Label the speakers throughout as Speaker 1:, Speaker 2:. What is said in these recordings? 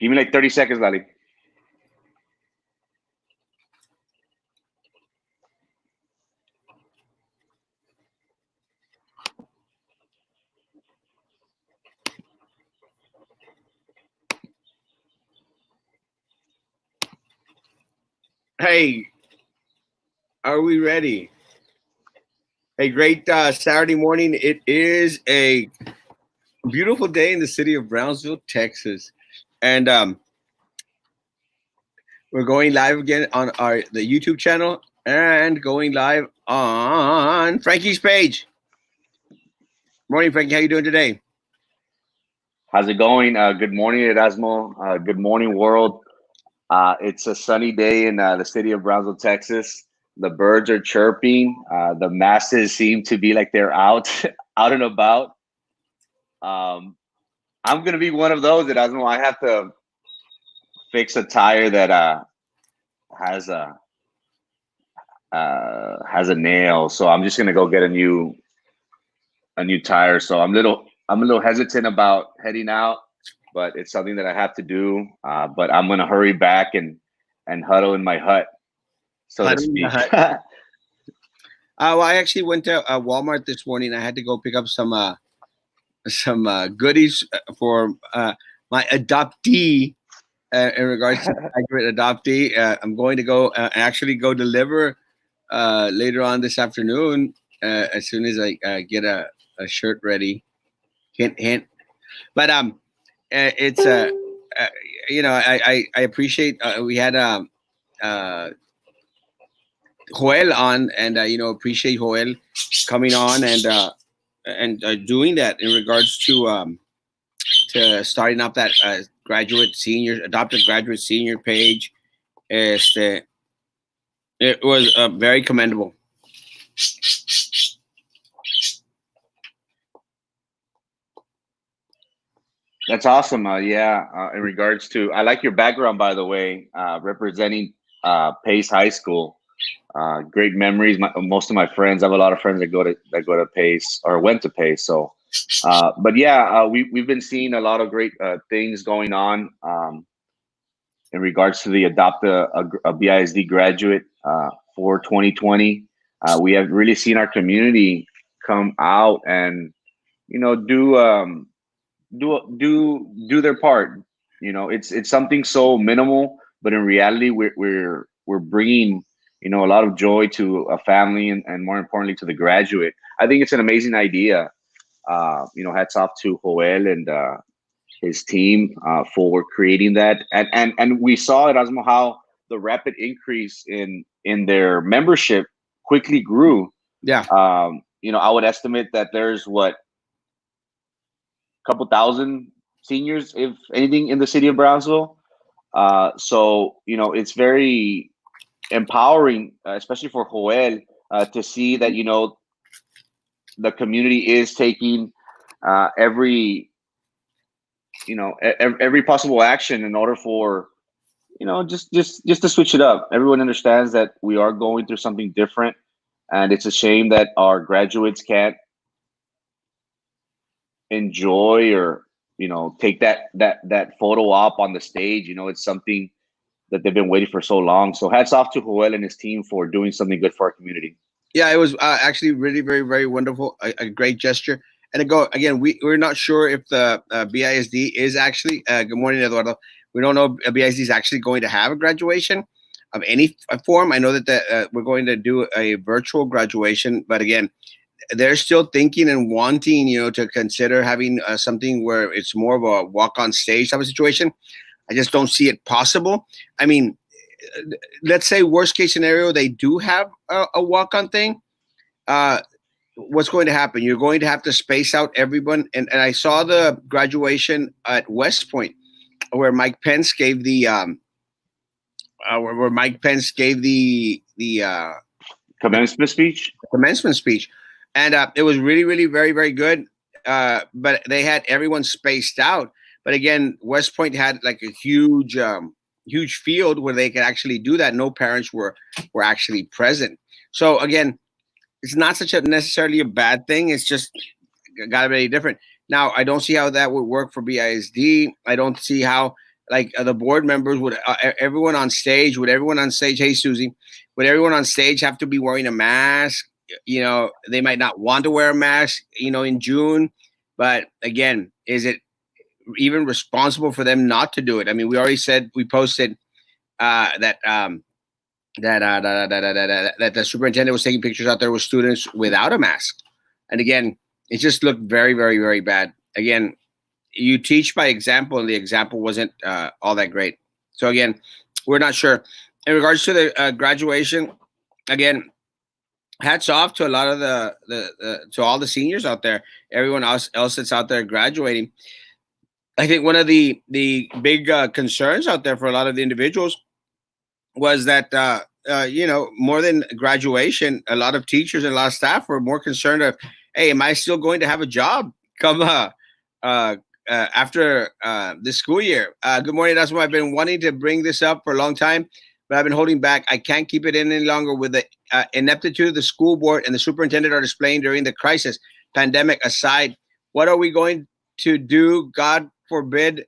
Speaker 1: Give me like 30 seconds, Lali.
Speaker 2: Hey, are we ready? Hey, great Saturday morning. It is a beautiful day in the city of Brownsville, Texas, and we're going live again on the YouTube channel and going live on Frankie's page. Morning, Frankie. How you doing today?
Speaker 1: How's it going? Good morning, Erasmo. Good morning, world. It's a sunny day in the city of Brownsville, Texas. The birds are chirping. The masses seem to be like they're out, out and about. Um, I'm gonna be one of those, Erasmo. I have to fix a tire that has a has a nail, so I'm just gonna go get a new tire. So I'm a little hesitant about heading out, but it's something that I have to do. But I'm gonna hurry back and huddle in my hut, so to
Speaker 2: Huddle in the
Speaker 1: speak.
Speaker 2: hut. Well, I actually went to Walmart this morning. I had to go pick up some goodies for my adoptee. In regards to graduate adoptee, I'm going to go actually go deliver later on this afternoon as soon as I get a shirt ready. Hint, hint. But it's I appreciate we had uh, Joel on, and appreciate Joel coming on and doing that in regards to starting up that adopted graduate senior page. Este, it was very commendable.
Speaker 1: That's awesome. Yeah. In regards to, I like your background, by the way, representing Pace High School. Great memories. Most of my friends, I have a lot of friends that go to Pace or went to Pace. So, but yeah, we've been seeing a lot of great things going on in regards to the adopt a BISD graduate for 2020. We have really seen our community come out and do their part. It's something so minimal, but in reality, we're bringing a lot of joy to a family and more importantly to the graduate. I think it's an amazing idea. Hats off to Joel and his team for creating that, and we saw Erasmo how the rapid increase in their membership quickly grew.
Speaker 2: Yeah.
Speaker 1: I would estimate that there's what, couple thousand seniors, if anything, in the city of Brownsville. So it's very empowering, especially for Joel, to see that the community is taking every every possible action in order for just to switch it up. Everyone understands that we are going through something different, and it's a shame that our graduates can't enjoy or take that photo op on the stage. It's something that they've been waiting for so long. So hats off to Joel and his team for doing something good for our community.
Speaker 2: Yeah, it was actually really very very wonderful, a great gesture. And again, we're not sure if the BISD is actually good morning, Eduardo. We don't know if BISD is actually going to have a graduation of any form. I know that we're going to do a virtual graduation, but again, they're still thinking and wanting, to consider having something where it's more of a walk on stage type of situation. I just don't see it possible. I mean, let's say worst case scenario, they do have a walk on thing. What's going to happen? You're going to have to space out everyone. And I saw the graduation at West Point where Mike Pence gave the
Speaker 1: Commencement speech.
Speaker 2: commencement speech, and it was really, really, very, very good. But they had everyone spaced out. But again, West Point had like a huge field where they could actually do that. No parents were actually present. So again, it's not such a necessarily a bad thing. It's just got to be different. Now, I don't see how that would work for BISD. I don't see how like the board members would everyone on stage, would everyone on stage, hey Susie, would everyone on stage have to be wearing a mask? You know, they might not want to wear a mask, you know, in June, but again, is it even responsible for them not to do it? I mean, we already said, we posted that that the superintendent was taking pictures out there with students without a mask, and again, it just looked very, very, very bad. Again, you teach by example, and the example wasn't all that great. So again, we're not sure. In regards to the graduation, again, hats off to a lot of the to all the seniors out there, everyone else that's out there graduating. I think one of the big concerns out there for a lot of the individuals was that you know, more than graduation, a lot of teachers and a lot of staff were more concerned of, hey, am I still going to have a job come uh, after this school year? Good morning, that's why I've been wanting to bring this up for a long time, but I've been holding back. I can't keep it in any longer with the ineptitude the school board and the superintendent are displaying during the crisis. Pandemic aside, what are we going to do, God forbid,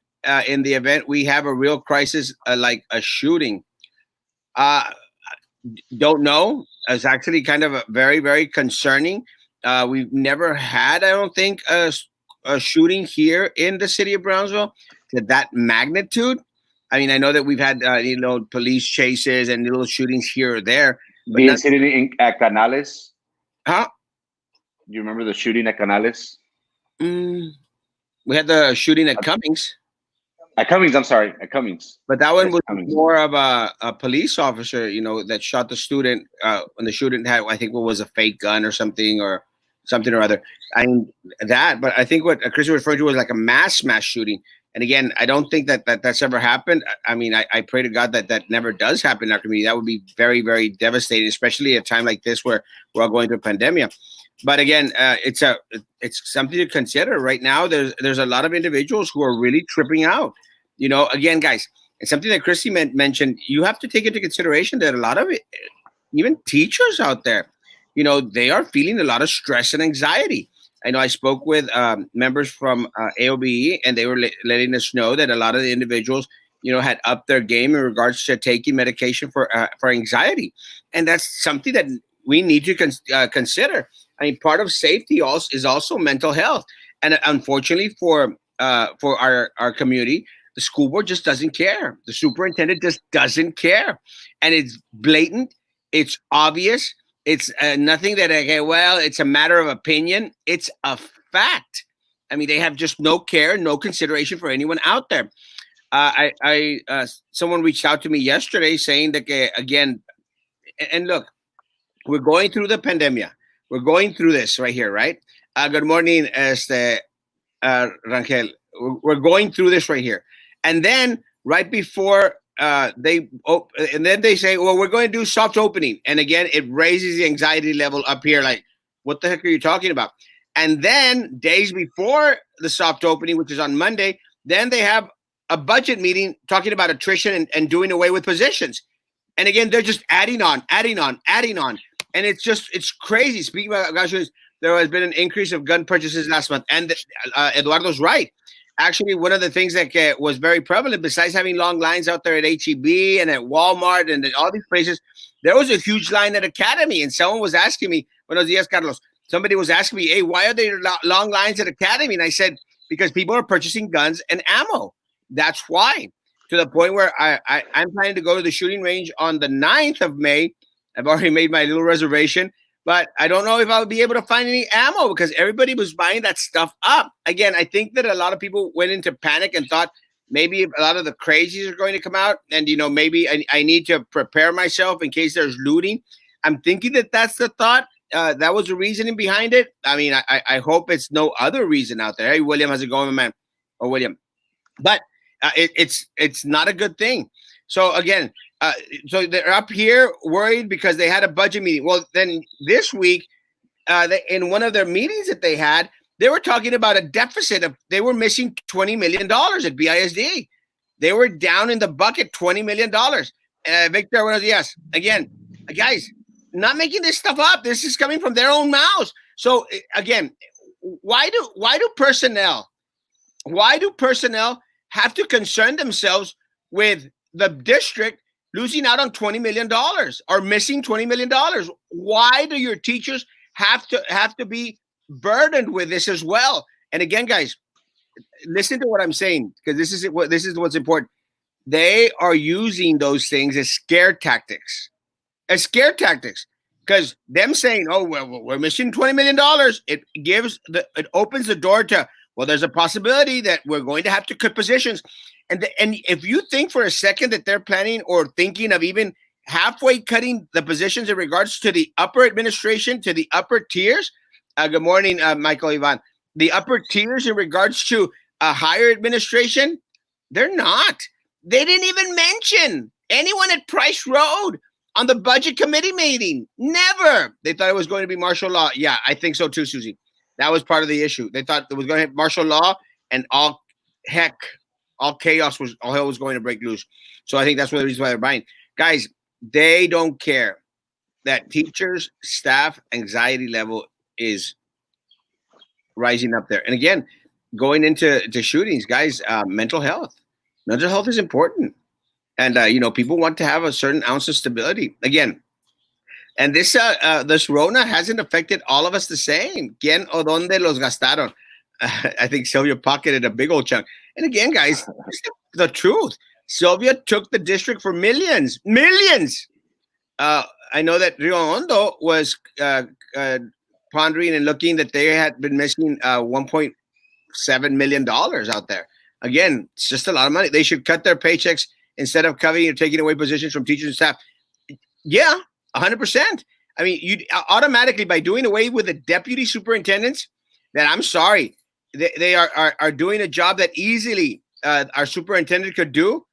Speaker 2: in the event we have a real crisis like a shooting? Uh, don't know. It's actually kind of a very, very concerning. We've never had, I don't think, a shooting here in the city of Brownsville to that magnitude. I mean, I know that we've had, you know, police chases and little shootings here or there, but
Speaker 1: The
Speaker 2: not.
Speaker 1: incident at Canales.
Speaker 2: Huh?
Speaker 1: Do you remember the shooting at Canales?
Speaker 2: Mm, we had the shooting at Cummings.
Speaker 1: At Cummings, I'm sorry, at Cummings.
Speaker 2: But that one
Speaker 1: Yes,
Speaker 2: was
Speaker 1: Cummings.
Speaker 2: more of a police officer, you know, that shot the student when the student had, I think, what was a fake gun or something or other. I mean that, but I think what Chris was referring to was like a mass shooting. And again, I don't think that's ever happened. I mean, I pray to God that that never does happen in our community. That would be very, very devastating, especially at a time like this where we're all going through a pandemic. But again, it's something to consider right now. There's a lot of individuals who are really tripping out. You know, again, guys, it's something that Christy mentioned. You have to take into consideration that a lot of it, even teachers out there, you know, they are feeling a lot of stress and anxiety. I know I spoke with members from AOBE, and they were letting us know that a lot of the individuals, you know, had upped their game in regards to taking medication for anxiety, and that's something that we need to consider. I mean, part of safety also is also mental health, and unfortunately for our community, the school board just doesn't care. The superintendent just doesn't care, and it's blatant. It's obvious. It's nothing that, okay, well, it's a matter of opinion. It's a fact. I mean, they have just no care, no consideration for anyone out there. Someone reached out to me yesterday saying that, again, and look, we're going through the pandemic. We're going through this right here, right? Good morning, Rangel. We're going through this right here. And then right before and then they say, well, we're going to do soft opening. And again, it raises the anxiety level up here. Like, what the heck are you talking about? And then days before the soft opening, which is on Monday, then they have a budget meeting talking about attrition and doing away with positions. And again, they're just adding on. And it's crazy. Speaking about guys, there has been an increase of gun purchases last month. And Eduardo's right. Actually, one of the things that was very prevalent, besides having long lines out there at HEB and at Walmart and at all these places, there was a huge line at Academy. And someone was asking me, Buenos dias, Carlos. Somebody was asking me, hey, why are there long lines at Academy? And I said, because people are purchasing guns and ammo. That's why. To the point where I'm planning to go to the shooting range on the 9th of May. I've already made my little reservation. But I don't know if I'll be able to find any ammo because everybody was buying that stuff up. Again, I think that a lot of people went into panic and thought maybe a lot of the crazies are going to come out. And, you know, maybe I need to prepare myself in case there's looting. I'm thinking that that's the thought. That was the reasoning behind it. I mean, I hope it's no other reason out there. Hey, William, how's it going, man? Or William. But it's not a good thing. So again, so they're up here worried because they had a budget meeting. Well, then this week, in one of their meetings that they had, they were talking about a deficit of, they were missing $20 million at BISD. They were down in the bucket $20 million. Victor, buenos dias. Again, guys, not making this stuff up. This is coming from their own mouths. So again, why do personnel have to concern themselves with the district losing out on $20 million or missing $20 million. Why do your teachers have to be burdened with this as well? And again, guys, listen to what I'm saying, because this is what's important. They are using those things as scare tactics. Because them saying, "Oh, well, we're missing $20 million," it opens the door to, well, there's a possibility that we're going to have to cut positions, and if you think for a second that they're planning or thinking of even halfway cutting the positions in regards to the upper administration, to the upper tiers. Good morning, Michael Ivan. The upper tiers in regards to a higher administration, they're not. They didn't even mention anyone at Price Road on the budget committee meeting. Never. They thought it was going to be martial law. Yeah, I think so too, Susie. That was part of the issue. They thought it was going to have martial law, and all chaos was going to break loose. So I think that's one of the reasons why they're buying. Guys, they don't care that teachers, staff anxiety level is rising up there. And again, going into shootings, guys, mental health is important. And, people want to have a certain ounce of stability. Again, and this Rona hasn't affected all of us the same. ¿Quién o dónde los gastaron? I think Sylvia pocketed a big old chunk. And again, guys, the truth. Sylvia took the district for millions. I know that Rio Hondo was pondering and looking that they had been missing $1.7 million out there. Again, it's just a lot of money. They should cut their paychecks instead of cutting or taking away positions from teachers and staff. Yeah, 100%. I mean, you automatically, by doing away with the deputy superintendents, that I'm sorry, they are doing a job that easily our superintendent could do.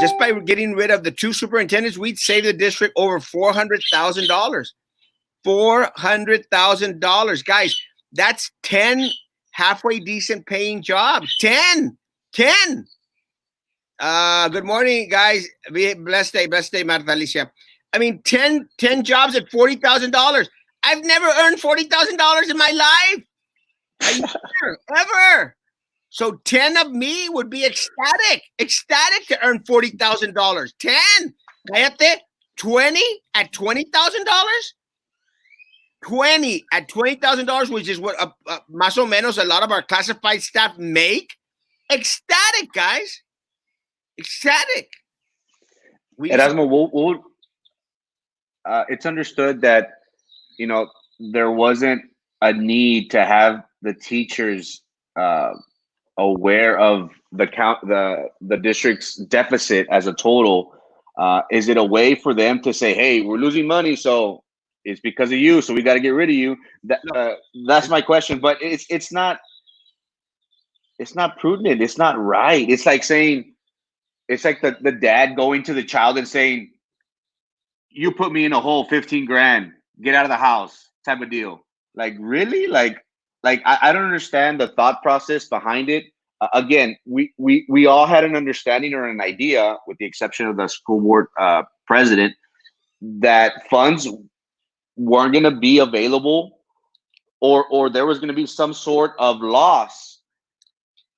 Speaker 2: Just by getting rid of the two superintendents, we'd save the district over $400,000. $400,000, guys. That's 10 halfway decent paying jobs. 10. Good morning, guys. Blessed day, Marta Alicia. I mean, 10 jobs at $40,000. I've never earned $40,000 in my life. Ever. So 10 of me would be ecstatic to earn $40,000. 10. Cállate. 20 at $20,000. 20 at $20,000, which is what más o menos a lot of our classified staff make. Ecstatic, guys. Ecstatic.
Speaker 1: Erasmo, it's understood that there wasn't a need to have the teachers aware of the district's deficit as a total. Is it a way for them to say, "Hey, we're losing money, so it's because of you, so we got to get rid of you"? That's my question. But it's not prudent. It's not right. It's like saying, it's like the dad going to the child and saying, "You put me in a hole, 15 grand, get out of the house," type of deal. Like, really? Like I don't understand the thought process behind it. Again, we all had an understanding or an idea, with the exception of the school board president, that funds weren't going to be available, or there was going to be some sort of loss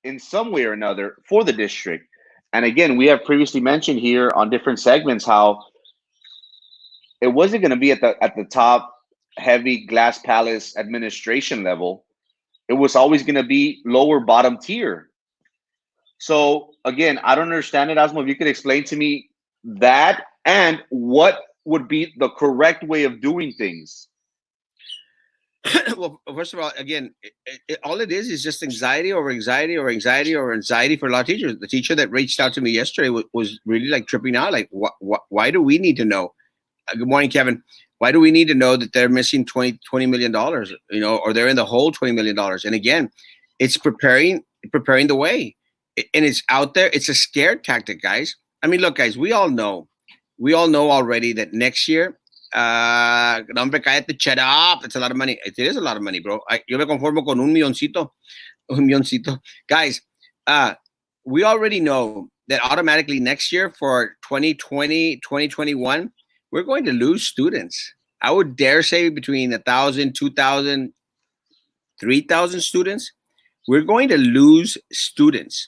Speaker 1: in some way or another for the district. And again, we have previously mentioned here on different segments how it wasn't going to be at the top heavy glass palace administration level. It was always going to be lower bottom tier. So again, I don't understand it, Asmo. If you could explain to me that, and what would be the correct way of doing things.
Speaker 2: Well, first of all, again, all it is just anxiety for a lot of teachers. The teacher that reached out to me yesterday was really like tripping out. Like, why do we need to know? Good morning, Kevin. Why do we need to know that they're missing $20 million, or they're in the hole $20 million? And again, it's preparing the way, and it's out there. It's a scare tactic, guys. I mean, look, guys, we all know already that next year, hombre, cállate, shut up. It's a lot of money. It is a lot of money, bro. Yo me conformo con un milloncito. Guys, we already know that automatically next year for 2020, 2021, we're going to lose students. I would dare say between 1,000, 2,000, 3,000 students. We're going to lose students.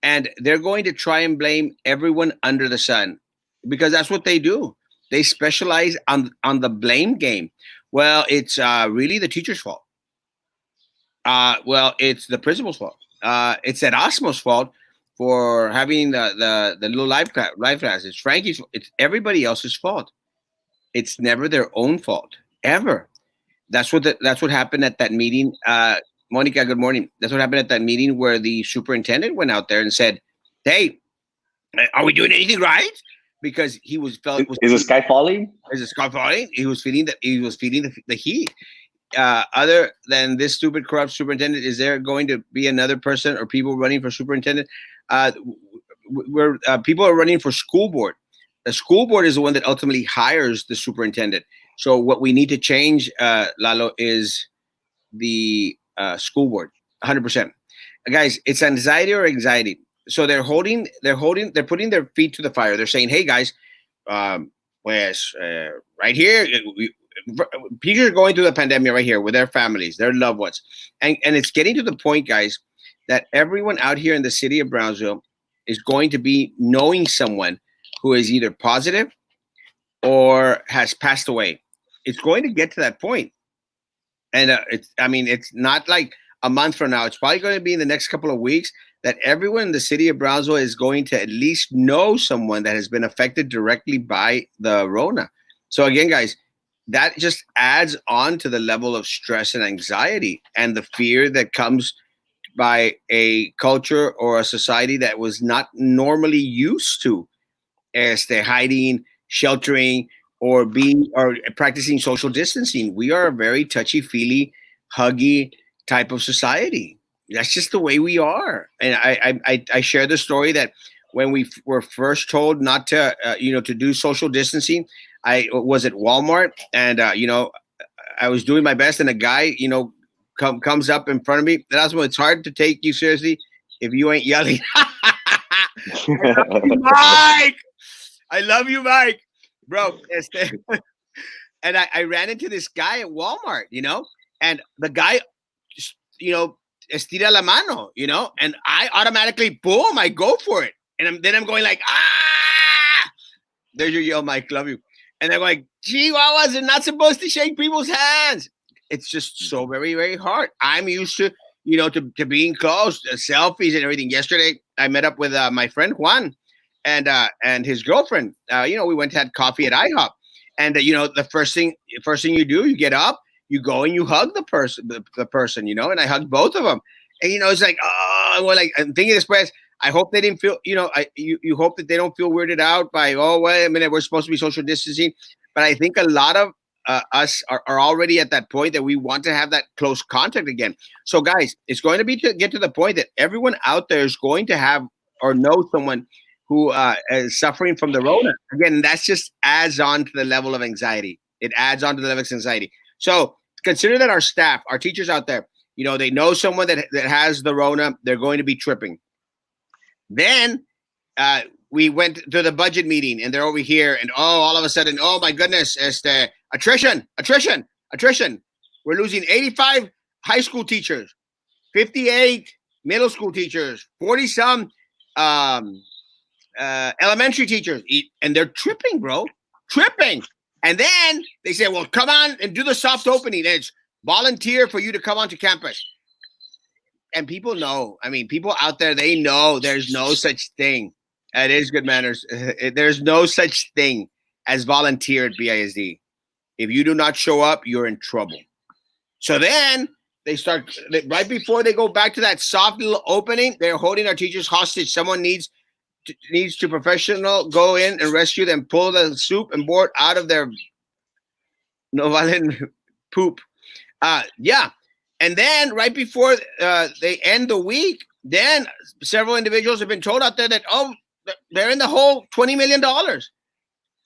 Speaker 2: and they're going to try and blame everyone under the sun, because that's what they do. They specialize on the blame game. Well, it's really the teacher's fault. Well, it's the principal's fault. It's Erasmo's fault for having the little life class. It's Frankie's. It's everybody else's fault. It's never their own fault ever. That's what happened at that meeting. Monica, good morning. That's what happened at that meeting where the superintendent went out there and said, "Hey, are we doing anything right?" Because he was felt was
Speaker 1: Is the sky falling?
Speaker 2: is the sky falling. He was feeling that he was feeling the heat. Other than this stupid corrupt superintendent, is there going to be another person or people running for superintendent? Where people are running for school board. The school board is the one that ultimately hires the superintendent. So what we need to change, Lalo, is the school board. 100%, guys. It's anxiety or anxiety. So they're putting their feet to the fire. They're saying, "Hey, guys, pues, right here, people are going through the pandemic right here with their families, their loved ones, and it's getting to the point, guys, that everyone out here in the city of Brownsville is going to be knowing someone who is either positive or has passed away. It's going to get to that point, and it's not like a month from now. It's probably going to be in the next couple of weeks that everyone in the city of Brownsville is going to at least know someone that has been affected directly by the Rona. So again, guys, that just adds on to the level of stress and anxiety and the fear that comes by a culture or a society that was not normally used to hiding, sheltering, or practicing social distancing. We are a very touchy-feely, huggy type of society. That's just the way we are. And I share the story that when we were first told not to to do social distancing, I was at Walmart, and I was doing my best, and a guy comes up in front of me. That's when it's hard to take you seriously if you ain't yelling. Mike, I love you, Mike, bro. And I ran into this guy at Walmart, and the guy, estira la mano, and I automatically, boom, I go for it. And then I'm going like, ah, there's your yell, Mike, love you. And they're like, Chihuahuas are not supposed to shake people's hands. It's just so very, very hard. I'm used to, to being close, selfies and everything. Yesterday, I met up with my friend Juan and his girlfriend. We went to have coffee at IHOP. And, the first thing you do, you get up, you go and you hug the person, and I hugged both of them. And, it's like, I'm thinking this place. I hope they didn't feel, you hope that they don't feel weirded out by, wait a minute, we're supposed to be social distancing. But I think a lot of us are already at that point that we want to have that close contact again. So, guys, it's going to be to get to the point that everyone out there is going to have or know someone who is suffering from the Rona. Again, that's just adds on to the level of anxiety. It adds on to the level of anxiety. So consider that our staff, our teachers out there, they know someone that has the Rona. They're going to be tripping. Then we went to the budget meeting, and they're over here, and all of a sudden, oh my goodness, attrition. We're losing 85 high school teachers, 58 middle school teachers, 40 some elementary teachers, and they're tripping, bro, tripping. And then they say, well, come on and do the soft opening. And it's volunteer for you to come onto campus. And people know, people out there, they know there's no such thing. It is good manners. There's no such thing as volunteer at BISD. If you do not show up, you're in trouble. So then they start, right before they go back to that soft little opening, they're holding our teachers hostage. Someone needs to professional go in and rescue them, pull the soup and board out of their Novalen poop. Yeah. And then right before they end the week, then several individuals have been told out there that, they're in the hole $20 million.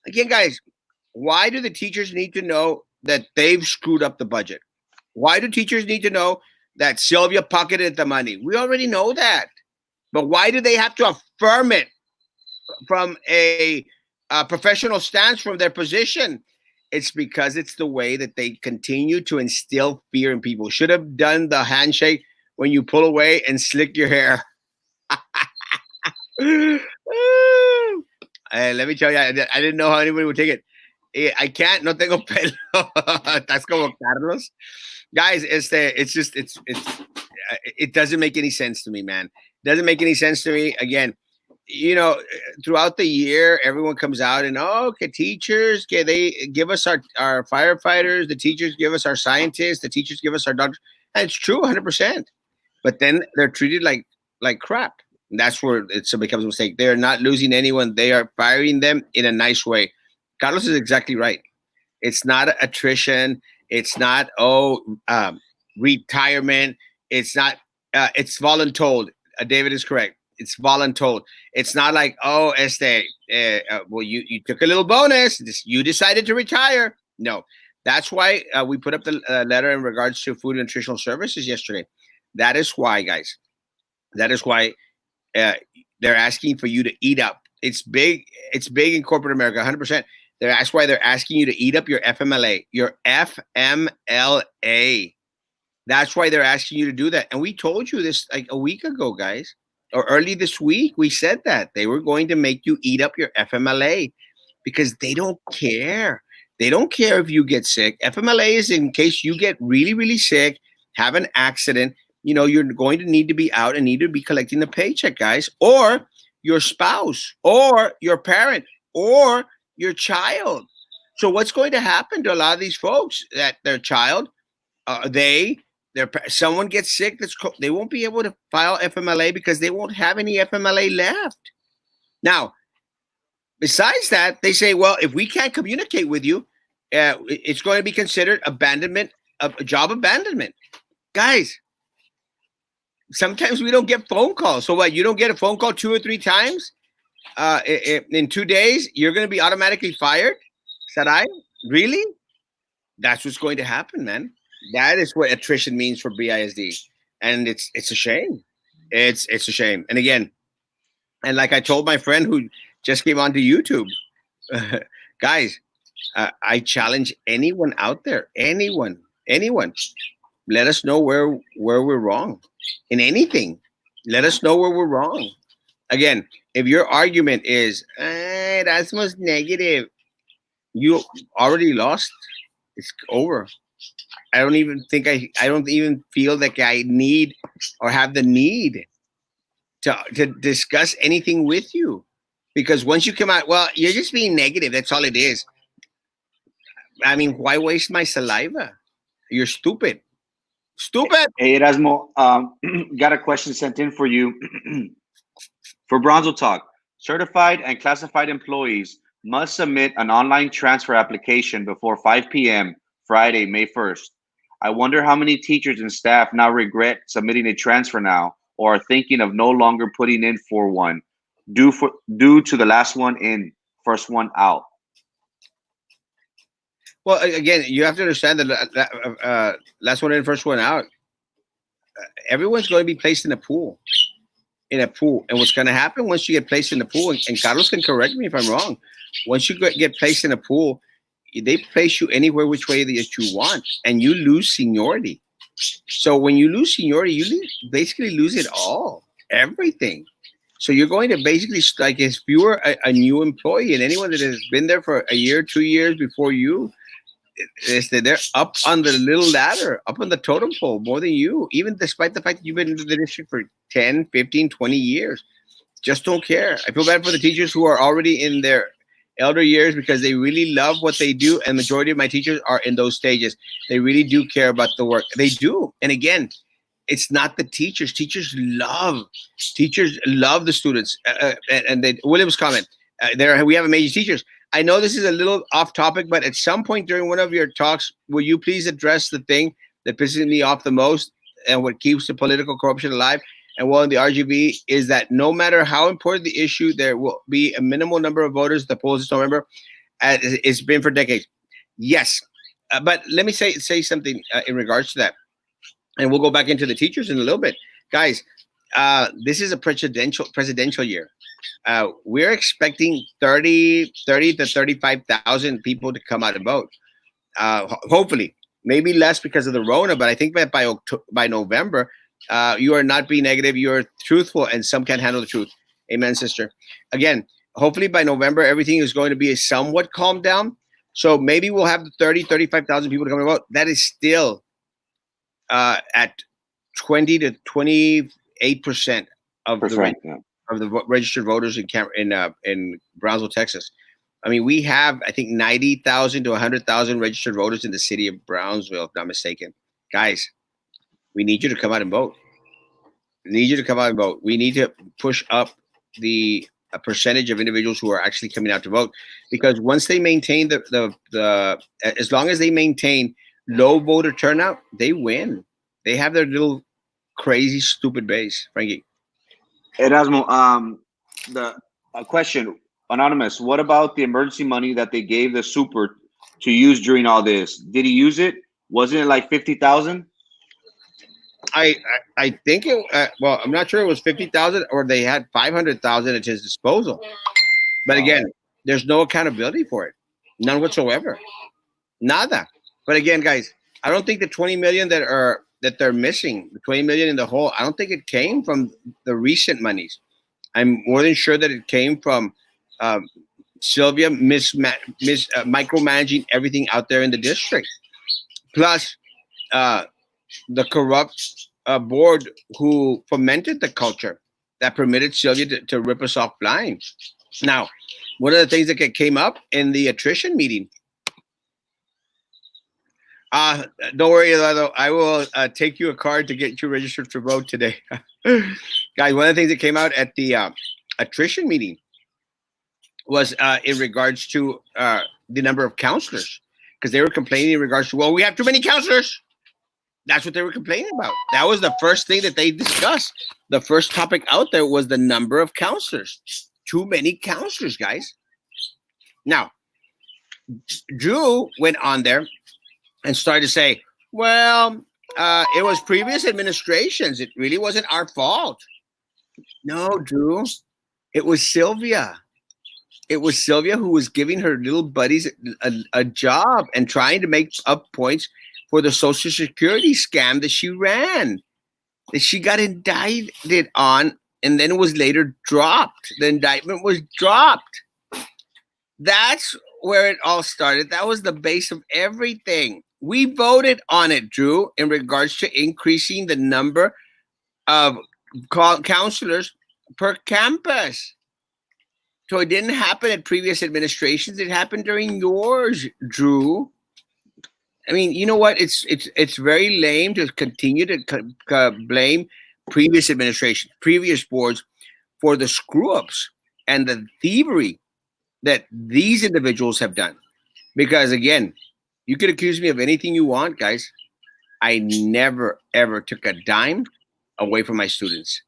Speaker 2: Again, guys, why do the teachers need to know that they've screwed up the budget? Why do teachers need to know that Sylvia pocketed the money? We already know that. But why do they have to affirm it from a professional stance from their position? It's because it's the way that they continue to instill fear in people. Should have done the handshake when you pull away and slick your hair. Let me tell you, I didn't know how anybody would take it. I can't, no tengo pelo. That's como Carlos. Guys, it doesn't make any sense to me, man. It doesn't make any sense to me. Again, throughout the year, everyone comes out and, oh, okay, teachers, okay, they give us our firefighters, the teachers give us our scientists, the teachers give us our doctors. And it's true, 100%. But then they're treated like crap. And that's where it becomes a mistake. They're not losing anyone. They are firing them in a nice way. Carlos is exactly right. It's not attrition. It's not retirement. It's not. It's voluntold. David is correct. It's voluntold. It's not like, oh, well, you took a little bonus. You decided to retire. No, that's why we put up the letter in regards to food and nutritional services yesterday. That is why, guys. That is why they're asking for you to eat up. It's big. It's big in corporate America, 100%. That's why they're asking you to eat up your FMLA. Your FMLA. That's why they're asking you to do that. And we told you this like a week ago, guys, or early this week. We said that they were going to make you eat up your FMLA because they don't care. They don't care if you get sick. FMLA is in case you get really, really sick, have an accident. You're going to need to be out and need to be collecting the paycheck, guys, or your spouse, or your parent, or your child. So what's going to happen to a lot of these folks that their child, someone gets sick, they won't be able to file FMLA because they won't have any FMLA left. Now, besides that, they say, well, if we can't communicate with you, it's going to be considered job abandonment. Guys, sometimes we don't get phone calls. So what? You don't get a phone call 2 or 3 times in 2 days? You're going to be automatically fired? Sarai? Really? That's what's going to happen, man. That is what attrition means for BISD, and it's a shame. It's a shame. And again, and like I told my friend who just came onto YouTube, guys, I challenge anyone out there, anyone. Let us know where we're wrong in anything. Let us know where we're wrong. Again, if your argument is Erasmo's negative, you already lost. It's over. I don't even feel like I need or have the need to discuss anything with you, because once you come out, well, you're just being negative. That's all it is. I mean, why waste my saliva? You're stupid. Stupid.
Speaker 1: Hey, Erasmo, got a question sent in for you. For Bronzo Talk, certified and classified employees must submit an online transfer application before 5 p.m. Friday, May 1st. I wonder how many teachers and staff now regret submitting a transfer now or are thinking of no longer putting in for one due to the last one in, first one out.
Speaker 2: Well, again, you have to understand that last one in, first one out. Everyone's going to be placed in a pool. And what's going to happen once you get placed in the pool, and Carlos can correct me if I'm wrong, once you get placed in a pool, they place you anywhere which way that you want, and you lose seniority. So when you lose seniority, you basically lose it all, everything. So you're going to basically, like, if you were a new employee and anyone that has been there for a year, 2 years before you, they're up on the little ladder, up on the totem pole more than you, even despite the fact that you've been in the district for 10, 15, 20 years. Just don't care. I feel bad for the teachers who are already in their elder years because they really love what they do, and majority of my teachers are in those stages. They really do care about the work. They do. And again, it's not the teachers. Teachers love the students. William's comment, we have amazing teachers. I know this is a little off topic, but at some point during one of your talks, will you please address the thing that pisses me off the most and what keeps the political corruption alive? And well, in the RGB is that no matter how important the issue, there will be a minimal number of voters at the polls this November. It's been for decades. Yes, but let me say something in regards to that. And we'll go back into the teachers in a little bit. Guys, this is a presidential year. We're expecting 30 to 35,000 people to come out and vote. Hopefully, maybe less because of the Rona, but I think that by November, you are not being negative. You are truthful, and some can't handle the truth. Amen, sister. Again, hopefully by November, everything is going to be somewhat calmed down. So maybe we'll have the 35,000 people to come and vote. That is still at 20 to 28% of
Speaker 1: Percent. Yeah.
Speaker 2: the registered voters in Brownsville, Texas. I mean, we have, I think, 90,000 to 100,000 registered voters in the city of Brownsville, if not mistaken. Guys, we need you to come out and vote. We need you to come out and vote. We need to push up the percentage of individuals who are actually coming out to vote, because once they maintain as long as they maintain low voter turnout, they win. They have their little crazy, stupid base, Frankie.
Speaker 1: Erasmo, the a question, anonymous. What about the emergency money that they gave the super to use during all this? Did he use it? Wasn't it like 50,000?
Speaker 2: I think it. Well, I'm not sure it was 50,000 or they had 500,000 at his disposal. But again, there's no accountability for it, none whatsoever, nada. But again, guys, I don't think the 20 million that they're missing, the 20 million in the hole, I don't think it came from the recent monies. I'm more than sure that it came from Sylvia micromanaging everything out there in the district, plus the corrupt board who fomented the culture that permitted Sylvia to rip us off blind. Now, one of the things that came up in the attrition meeting. Don't worry, Eduardo. I will take you a card to get you registered to vote today. Guys, one of the things that came out at the attrition meeting was in regards to the number of counselors, because they were complaining in regards to, well, we have too many counselors. That's what they were complaining about. That was the first thing that they discussed. The first topic out there was the number of counselors. Too many counselors, guys. Now, Drew went on there and started to say, well, it was previous administrations. It really wasn't our fault. No, Drew. It was Sylvia. It was Sylvia who was giving her little buddies a job and trying to make up points for the Social Security scam that she ran, that she got indicted on, and then it was later dropped. The indictment was dropped. That's where it all started. That was the base of everything. We voted on it, Drew, in regards to increasing the number of counselors per campus. So it didn't happen at previous administrations. It happened during yours, Drew. I mean, you know what? It's very lame to continue to blame previous administration, previous boards for the screw-ups and the thievery that these individuals have done. Because again, you could accuse me of anything you want, guys. I never, ever took a dime away from my students,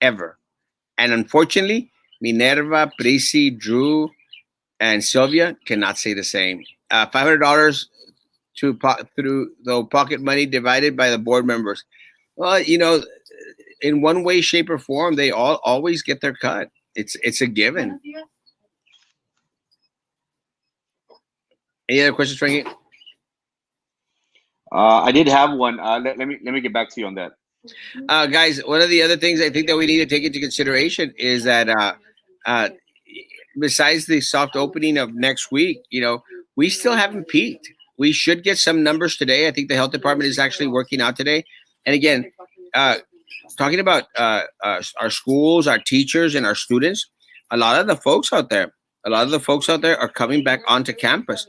Speaker 2: ever. And unfortunately, Minerva, Prissy, Drew, and Sylvia cannot say the same. $500 through the pocket money divided by the board members. Well, you know, in one way, shape, or form, they all always get their cut. It's a given. Any other questions, Frankie?
Speaker 1: I did have one. Let me get back to you on that.
Speaker 2: Guys, one of the other things I think that we need to take into consideration is that besides the soft opening of next week, you know, we still haven't peaked. We should get some numbers today. I think the health department is actually working out today. And again, talking about our schools, our teachers, and our students, a lot of the folks out there are coming back onto campus.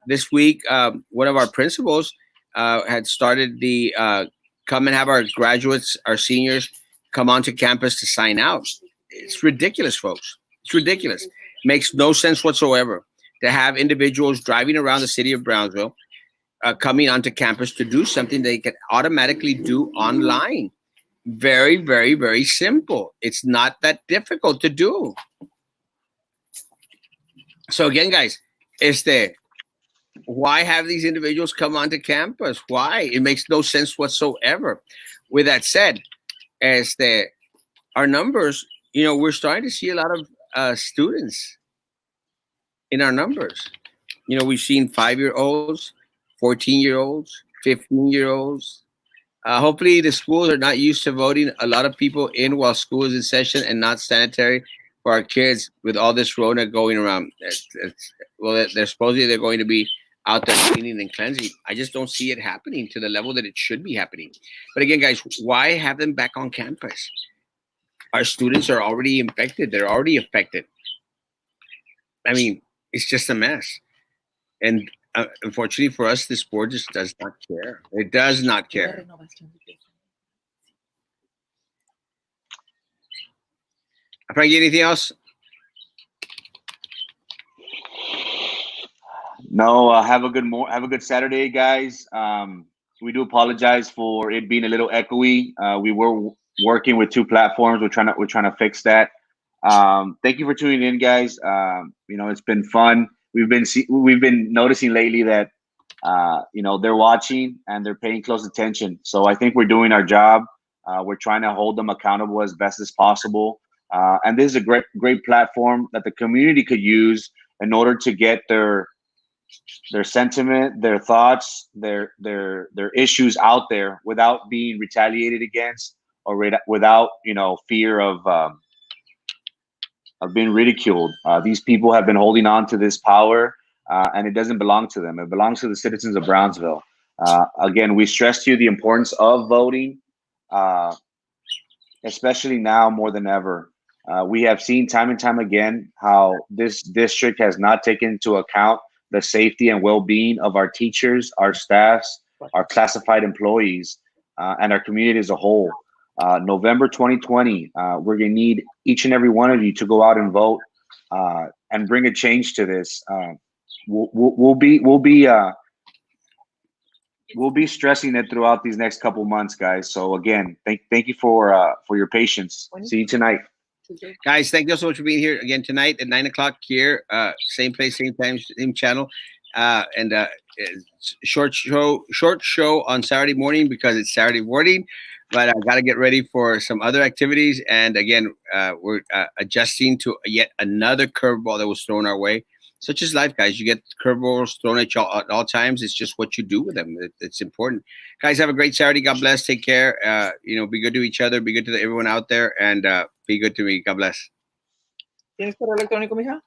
Speaker 2: This week, one of our principals had started the come and have our graduates, our seniors, come onto campus to sign out. It's ridiculous, folks. It's ridiculous. Makes no sense whatsoever to have individuals driving around the city of Brownsville coming onto campus to do something they can automatically do online. Very, very, very simple. It's not that difficult to do. So again, guys, why have these individuals come onto campus? Why? It makes no sense whatsoever. With that said, our numbers, you know, we're starting to see a lot of students in our numbers. You know, we've seen 5-year-olds, 14-year-olds, 15-year-olds, Hopefully, the schools are not used to voting a lot of people in while school is in session and not sanitary for our kids with all this Rona going around. Well, they're supposedly they're going to be out there cleaning and cleansing. I just don't see it happening to the level that it should be happening. But again, guys, why have them back on campus? Our students are already infected. They're already affected. I mean, it's just a mess. And unfortunately for us, this board just does not care. It does not care. Frankie, anything else?
Speaker 1: No, have a good Saturday, guys. We do apologize for it being a little echoey. We were working with two platforms. We're trying to fix that. Thank you for tuning in, guys. It's been fun. We've been noticing lately that they're watching and they're paying close attention. So I think we're doing our job. We're trying to hold them accountable as best as possible. And this is a great platform that the community could use in order to get their sentiment, their thoughts, their issues out there without being retaliated against or without fear of being ridiculed. These people have been holding on to this power, and it doesn't belong to them. It belongs to the citizens of Brownsville. Again, we stress to you the importance of voting, especially now more than ever. We have seen time and time again how this district has not taken into account the safety and well-being of our teachers, our staffs, our classified employees, and our community as a whole. November 2020, we're going to need each and every one of you to go out and vote and bring a change to this. We'll be stressing it throughout these next couple months, guys. So again, thank you for your patience. See you tonight.
Speaker 2: Guys, thank you so much for being here again tonight at 9 o'clock here. Same place, same time, same channel. And short show on Saturday morning because it's Saturday morning. But I got to get ready for some other activities. And again, we're adjusting to yet another curveball that was thrown our way. Such is life, guys. You get curveballs thrown at you at all times. It's just what you do with them. It's important. Guys, have a great Saturday. God bless. Take care. Be good to each other. Be good to everyone out there. And be good to me. God bless.
Speaker 3: ¿Tienes correo electrónico, mija?